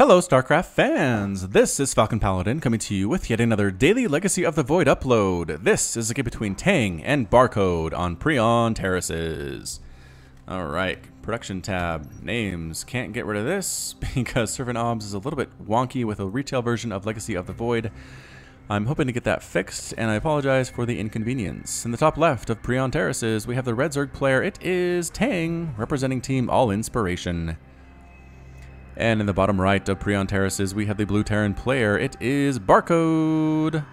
Hello StarCraft fans, this is Falcon Paladin coming to you with yet another daily Legacy of the Void upload. This is a game between Tang and Barcode on Prion Terraces. Alright, production tab, names, can't get rid of this because Servant Obs is a little bit wonky with a retail version of Legacy of the Void. I'm hoping to get that fixed, and I apologize for the inconvenience. In the top left of Prion Terraces, we have the Red Zerg player. It is Tang, representing Team All Inspiration. And in the bottom right of Prion Terraces, we have the Blue Terran player. It is Barcode.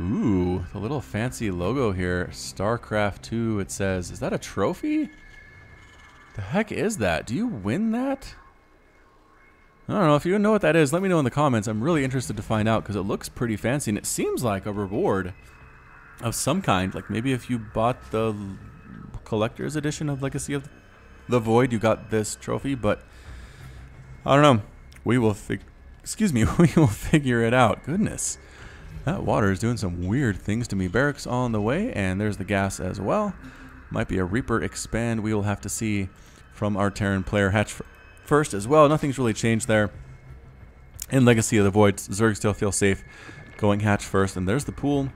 Ooh, the little fancy logo here. StarCraft 2, it says. Is that a trophy? The heck is that? Do you win that? I don't know. If you know what that is, let me know in the comments. I'm really interested to find out because it looks pretty fancy and it seems like a reward of some kind. Like maybe if you bought the collector's edition of Legacy of the Void, you got this trophy, but I don't know. We will figure it out. Goodness. That water is doing some weird things to me. Barracks on the way, and there's the gas as well. Might be a Reaper expand. We will have to see from our Terran player. Hatch first as well. Nothing's really changed there. In Legacy of the Void, Zerg still feel safe going hatch first. And there's the pool,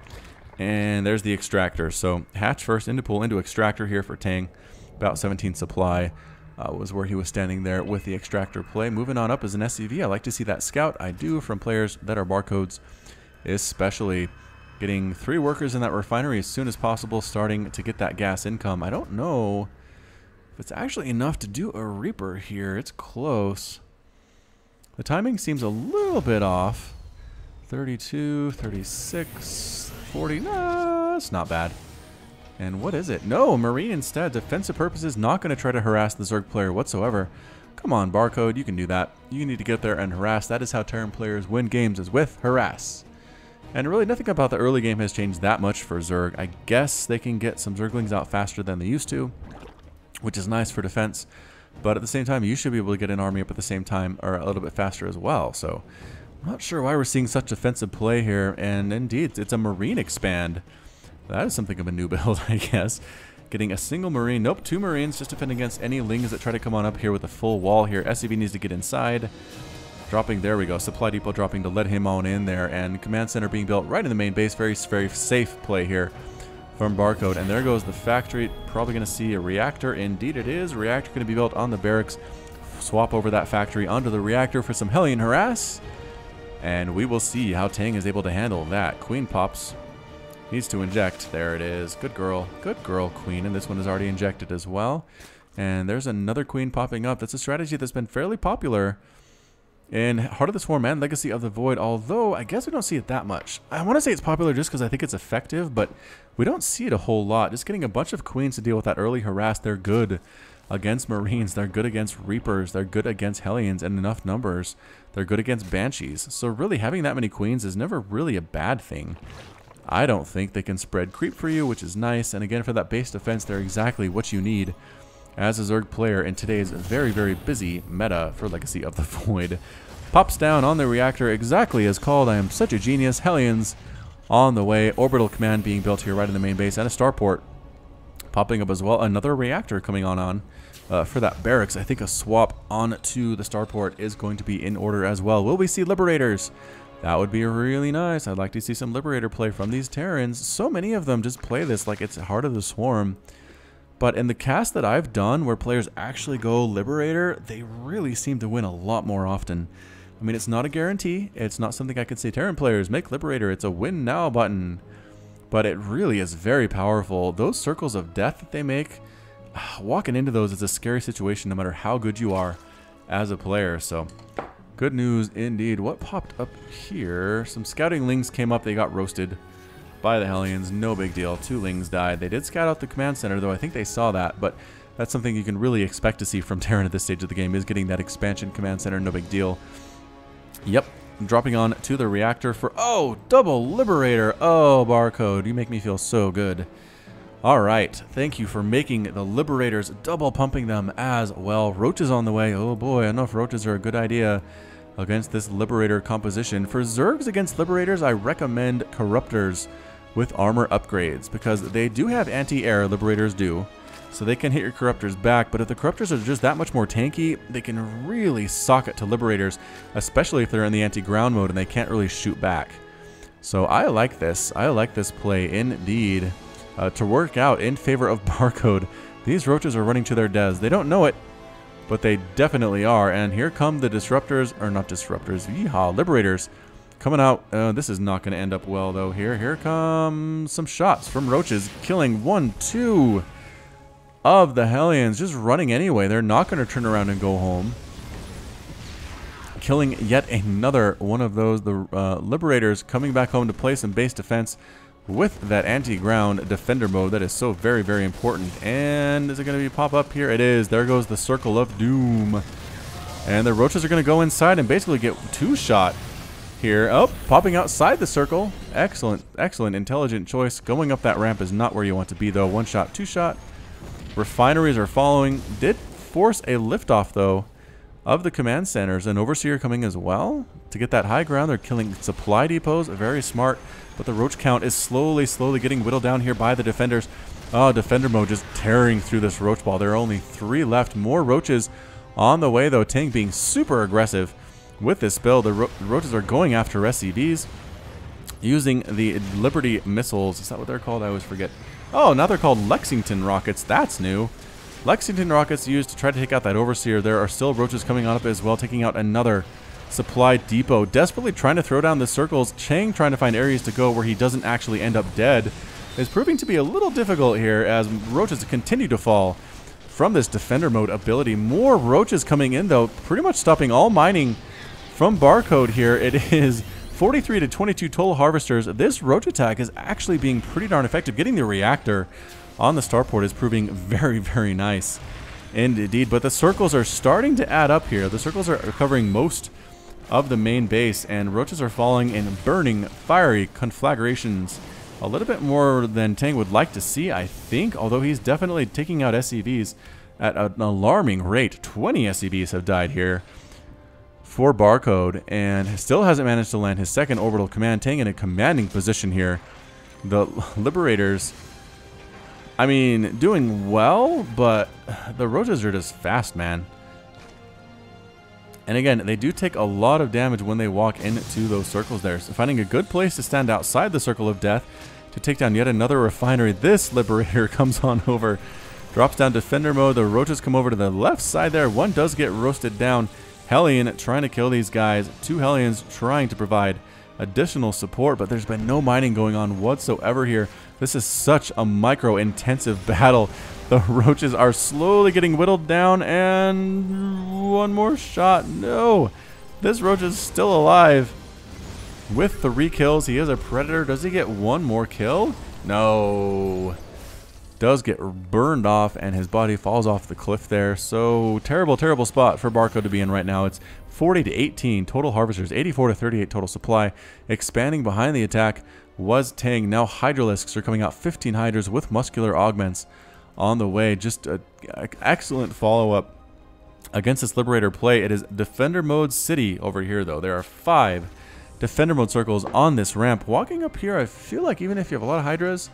and there's the extractor. So hatch first into pool, into extractor here for Tang. About 17 supply. Was where he was standing there with the extractor play. Moving on up as an SCV, I like to see that scout. I do from players that are barcodes, especially getting 3 workers in that refinery as soon as possible, starting to get that gas income. I don't know if it's actually enough to do a Reaper here. It's close. The timing seems a little bit off. 32, 36, 40. No, it's not bad. And what is it? No, Marine instead. Defensive purposes, not going to try to harass the Zerg player whatsoever. Come on, Barcode, you can do that. You need to get there and harass. That is how Terran players win games, is with harass. And really nothing about the early game has changed that much for Zerg. I guess they can get some Zerglings out faster than they used to, which is nice for defense. But at the same time, you should be able to get an army up at the same time, or a little bit faster as well. So I'm not sure why we're seeing such defensive play here. And indeed, it's a Marine expand. That is something of a new build, I guess. Getting a single Marine. Nope, 2 Marines just defend against any Lings that try to come on up here with a full wall here. SCV needs to get inside. Dropping, there we go. Supply depot dropping to let him on in there. And command center being built right in the main base. Very, very safe play here from Barcode. And there goes the factory. Probably going to see a reactor. Indeed it is. Reactor going to be built on the barracks. Swap over that factory onto the reactor for some Hellion harass. And we will see how Tang is able to handle that. Queen pops. Needs to inject. There it is. Good girl. Good girl, Queen. And this one is already injected as well. And there's another Queen popping up. That's a strategy that's been fairly popular in Heart of the Swarm and Legacy of the Void, although I guess we don't see it that much. I want to say it's popular just because I think it's effective, but we don't see it a whole lot. Just getting a bunch of Queens to deal with that early harass. They're good against Marines. They're good against Reapers. They're good against Hellions in enough numbers. They're good against Banshees. So really having that many Queens is never really a bad thing. I don't think they can spread creep for you, which is nice. And again, for that base defense, they're exactly what you need as a Zerg player in today's very, very busy meta for Legacy of the Void. Pops down on the reactor exactly as called. I am such a genius. Hellions on the way. Orbital command being built here right in the main base, and a starport popping up as well. Another reactor coming on for that barracks. I think a swap onto the starport is going to be in order as well. Will we see Liberators? That would be really nice. I'd like to see some Liberator play from these Terrans. So many of them just play this like it's Heart of the Swarm. But in the cast that I've done where players actually go Liberator, they really seem to win a lot more often. I mean, it's not a guarantee. It's not something I could say, Terran players, make Liberator. It's a win now button. But it really is very powerful. Those circles of death that they make, walking into those is a scary situation no matter how good you are as a player. So good news indeed. What popped up here? Some scouting Lings came up. They got roasted by the Hellions. No big deal. 2 Lings died. They did scout out the command center, though. I think they saw that. But that's something you can really expect to see from Terran at this stage of the game, is getting that expansion command center. No big deal. Yep. Dropping on to the reactor for... Oh, double Liberator. Oh, Barcode. You make me feel so good. All right. Thank you for making the Liberators, double pumping them as well. Roaches on the way. Oh, boy. I don't know if Roaches are a good idea against this Liberator composition. For Zergs against Liberators, I recommend Corruptors with armor upgrades because they do have anti-air, Liberators do. so they can hit your Corruptors back. But if the Corruptors are just that much more tanky, they can really sock it to Liberators, especially if they're in the anti-ground mode and they can't really shoot back. So I like this. I like this play indeed to work out in favor of Barcode. These Roaches are running to their deaths. They don't know it, but they definitely are. And here come the Disruptors, or not Disruptors, yeehaw, Liberators coming out. This is not going to end up well, though. Here come some shots from Roaches, killing 1, 2 of the Hellions, just running anyway. They're not going to turn around and go home. Killing yet another one of those. The Liberators coming back home to play some base defense with that anti-ground defender mode that is so very, very important. And is it going to be pop up here? It is. There goes the Circle of Doom. And the Roaches are going to go inside and basically get 2-shot here. Oh, popping outside the circle. Excellent, excellent, intelligent choice. Going up that ramp is not where you want to be, though. 1-shot, 2-shot. Refineries are following. Did force a liftoff, though, of the command centers. An Overseer coming as well to get that high ground. They're killing supply depots. Very smart. But the Roach count is slowly getting whittled down here by the defenders. Oh, defender mode just tearing through this Roach ball. There are only 3 left. More Roaches on the way, though. Tang being super aggressive with this build. The Roaches are going after SCVs using the Liberty missiles. Is that what they're called? I always forget. Oh, now they're called Lexington rockets. That's new. Lexington rockets used to try to take out that Overseer. There are still Roaches coming on up as well, taking out another supply depot. Desperately trying to throw down the circles. Chang trying to find areas to go where he doesn't actually end up dead is proving to be a little difficult here as Roaches continue to fall from this defender mode ability. More Roaches coming in, though, pretty much stopping all mining from Barcode here. It is 43 to 22 total harvesters. This Roach attack is actually being pretty darn effective. Getting the reactor on the starport is proving very, very nice indeed. But the circles are starting to add up here. The circles are covering most of the main base, and Roaches are falling in burning, fiery conflagrations. A little bit more than Tang would like to see, I think, although he's definitely taking out SCVs at an alarming rate. 20 SCVs have died here for Barcode, and still hasn't managed to land his second orbital command. Tang in a commanding position here. The Liberators, I mean, doing well, but the Roaches are just fast, man. And again, they do take a lot of damage when they walk into those circles there. So finding a good place to stand outside the circle of death to take down yet another refinery. This Liberator comes on over, drops down defender mode. The Roaches come over to the left side there. One does get roasted down. Hellion trying to kill these guys. 2 Hellions trying to provide additional support, but there's been no mining going on whatsoever here. This is such a micro-intensive battle. The Roaches are slowly getting whittled down, and one more shot. No, this Roach is still alive with 3 kills. He is a Predator. Does he get 1 more kill? No. Does get burned off, and his body falls off the cliff there. So terrible, terrible spot for Barcode to be in right now. It's 40 to 18 total harvesters, 84 to 38 total supply. Expanding behind the attack was Tang. Now Hydralisks are coming out, 15 Hydras with muscular augments on the way. Just an excellent follow-up against this Liberator play. It is Defender Mode City over here, though. There are 5 Defender Mode circles on this ramp. Walking up here, I feel like even if you have a lot of Hydras,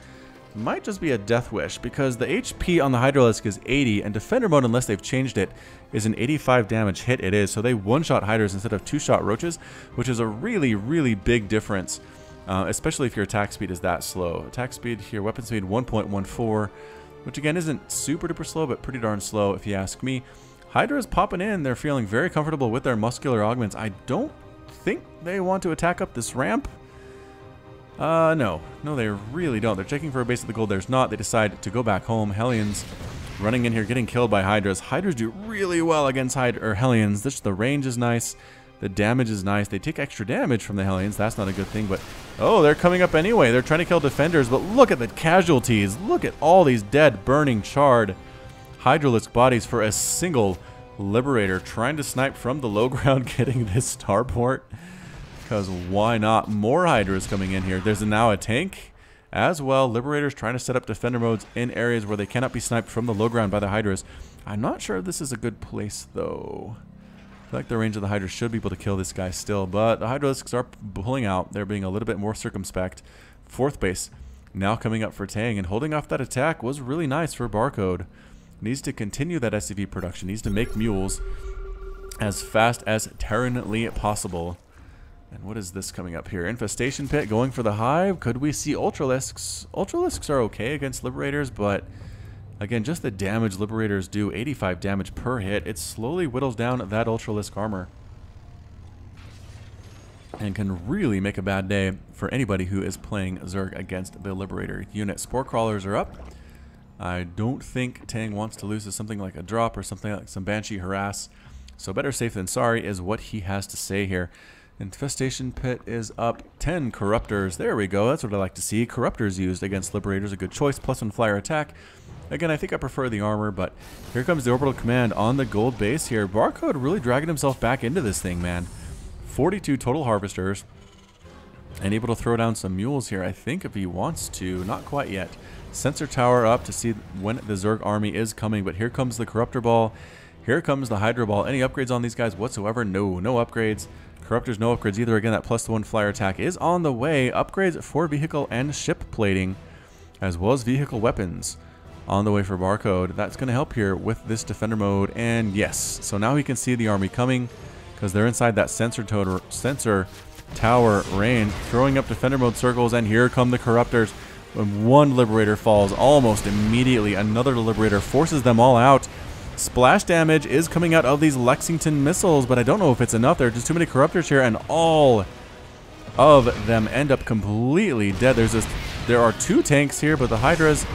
it might just be a death wish, because the HP on the Hydralisk is 80, and Defender Mode, unless they've changed it, is an 85 damage hit. It is, so they 1-shot Hydras instead of 2-shot Roaches, which is a really, really big difference, especially if your attack speed is that slow. Attack speed here, weapon speed 1.14, which again isn't super duper slow, but pretty darn slow if you ask me. Hydra is popping in. They're feeling very comfortable with their muscular augments. I don't think they want to attack up this ramp. No, they really don't. They're checking for a base of the gold. There's not. They decide to go back home. Hellions running in here, getting killed by Hydras. Hydras do really well against Hellions. The range is nice. The damage is nice. They take extra damage from the Hellions. That's not a good thing, but oh, they're coming up anyway. They're trying to kill defenders, but look at the casualties. Look at all these dead, burning, charred Hydralisk bodies for a single Liberator trying to snipe from the low ground, getting this starport. Because why not? More Hydras coming in here. There's now a tank as well. Liberators trying to set up defender modes in areas where they cannot be sniped from the low ground by the Hydras. I'm not sure if this is a good place, though. I feel like the range of the Hydra should be able to kill this guy still, but the Hydralisks are pulling out. They're being a little bit more circumspect. 4th base now coming up for Tang, and holding off that attack was really nice for Barcode. Needs to continue that SCV production, needs to make mules as fast as terrenly possible. And what is this coming up here? Infestation Pit going for the hive. Could we see Ultralisks? Ultralisks are okay against Liberators, but again, just the damage Liberators do, 85 damage per hit, it slowly whittles down that Ultralisk armor. And can really make a bad day for anybody who is playing Zerg against the Liberator unit. Spore Crawlers are up. I don't think Tang wants to lose to something like a drop or something like some Banshee Harass. So better safe than sorry is what he has to say here. Infestation Pit is up. 10 Corruptors. There we go. That's what I like to see. Corruptors used against Liberators. A good choice. +1 flyer attack. Again, I think I prefer the armor, but here comes the Orbital Command on the gold base here. Barcode really dragging himself back into this thing, man. 42 total Harvesters. And able to throw down some mules here, I think, if he wants to. Not quite yet. Sensor Tower up to see when the Zerg army is coming, but here comes the Corruptor Ball. Here comes the Hydra Ball. Any upgrades on these guys whatsoever? No, no upgrades. Corruptors, no upgrades either. Again, that +1 flyer attack is on the way. Upgrades for vehicle and ship plating, as well as vehicle weapons on the way for Barcode. That's going to help here with this defender mode. And yes, so now he can see the army coming because they're inside that sensor tower range, throwing up defender mode circles, and here come the Corruptors. When one Liberator falls, almost immediately another Liberator forces them all out. Splash damage is coming out of these Lexington missiles, but I don't know if it's enough. There are just too many Corruptors here, and all of them end up completely dead. There are 2 tanks here, but the Hydras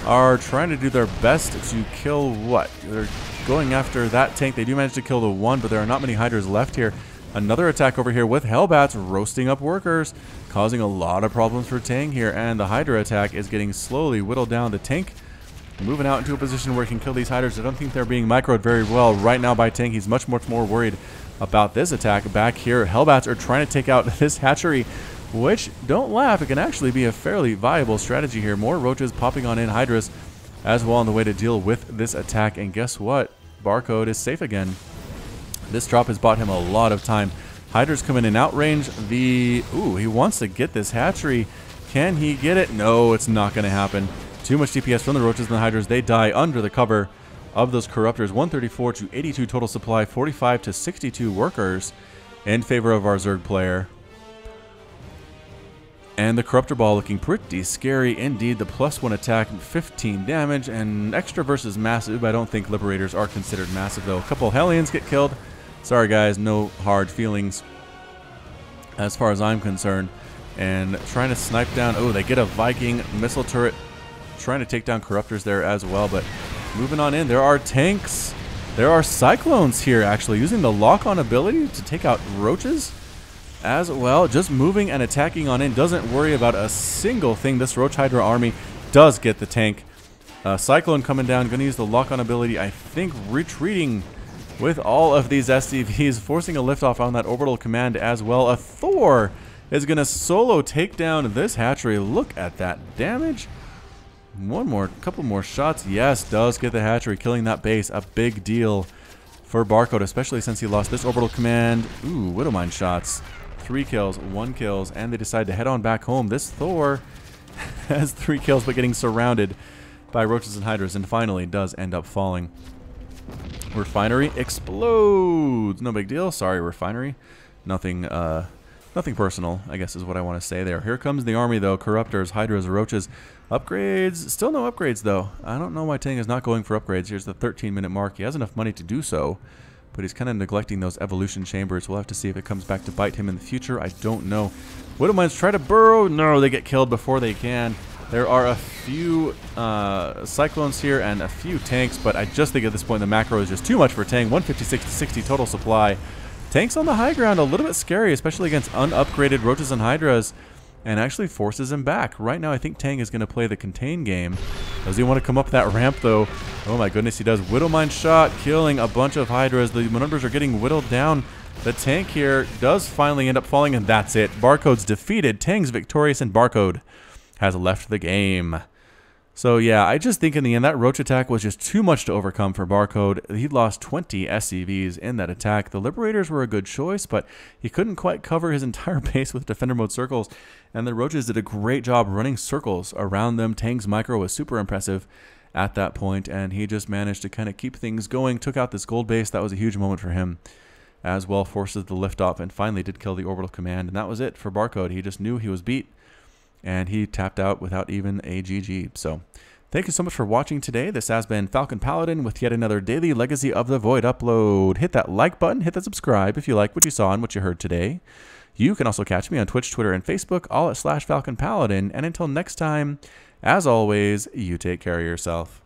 are trying to do their best to kill what? They're going after that tank. They do manage to kill the one, but there are not many Hydras left here. Another attack over here with Hellbats roasting up workers, causing a lot of problems for Tang here, and the Hydra attack is getting slowly whittled down. The tank moving out into a position where he can kill these Hydras. I don't think they're being microed very well right now by Tang. He's much more worried about this attack back here. Hellbats are trying to take out this hatchery, which, don't laugh, it can actually be a fairly viable strategy here. More roaches popping on in, Hydras as well on the way to deal with this attack. And guess what? Barcode is safe again. This drop has bought him a lot of time. Hydras come in and outrange the... Ooh, he wants to get this hatchery. Can he get it? No, it's not going to happen. Too much DPS from the roaches and the Hydras. They die under the cover of those Corruptors. 134 to 82 total supply. 45 to 62 workers in favor of our Zerg player. And the Corruptor Ball looking pretty scary indeed. The +1 attack, 15 damage, and extra versus massive. I don't think Liberators are considered massive though. A couple Hellions get killed. Sorry guys, no hard feelings as far as I'm concerned. And trying to snipe down, oh, they get a Viking missile turret. Trying to take down Corruptors there as well, but moving on in, there are tanks. There are Cyclones here actually, using the lock-on ability to take out roaches as well. Just moving and attacking on in, doesn't worry about a single thing. This Roach Hydra army does get the tank. Cyclone coming down, going to use the lock-on ability, I think retreating with all of these SCVs, forcing a liftoff on that orbital command as well. A Thor is going to solo take down this hatchery. Look at that damage. Couple more shots. Yes, does get the hatchery, killing that base. A big deal for Barcode, especially since he lost this orbital command. Ooh, Widowmine shots. 3 kills, 1 kills, and they decide to head on back home. This Thor has 3 kills, but getting surrounded by roaches and hydras, and finally does end up falling. Refinery explodes. No big deal. Sorry, refinery. Nothing personal, I guess is what I want to say there. Here comes the army, though. Corruptors, Hydras, Roaches. Upgrades. Still no upgrades, though. I don't know why Tang is not going for upgrades. Here's the 13-minute mark. He has enough money to do so, but he's kind of neglecting those evolution chambers. We'll have to see if it comes back to bite him in the future. I don't know. Widowmines try to burrow. No, they get killed before they can. There are a few Cyclones here and a few tanks, but I just think at this point the macro is just too much for Tang. 156 to 60 total supply. Tanks on the high ground, a little bit scary, especially against unupgraded Roaches and Hydras, and actually forces him back. Right now, I think Tang is going to play the contain game. Does he want to come up that ramp, though? Oh my goodness, he does. Widowmine shot, killing a bunch of Hydras. The numbers are getting whittled down. The tank here does finally end up falling, and that's it. Barcode's defeated. Tang's victorious, and Barcode has left the game. So yeah, I just think in the end that roach attack was just too much to overcome for Barcode. He lost 20 SCVs in that attack. The Liberators were a good choice, but he couldn't quite cover his entire base with Defender Mode circles, and the Roaches did a great job running circles around them. Tang's micro was super impressive at that point, and he just managed to kind of keep things going, took out this gold base. That was a huge moment for him as well, forces the liftoff, and finally did kill the orbital command, and that was it for Barcode. He just knew he was beat, and he tapped out without even a GG. So thank you so much for watching today. This has been Falcon Paladin with yet another daily Legacy of the Void upload. Hit that like button, hit that subscribe if you like what you saw and what you heard today. You can also catch me on Twitch, Twitter, and Facebook, all at /Falcon Paladin. And until next time, as always, you take care of yourself.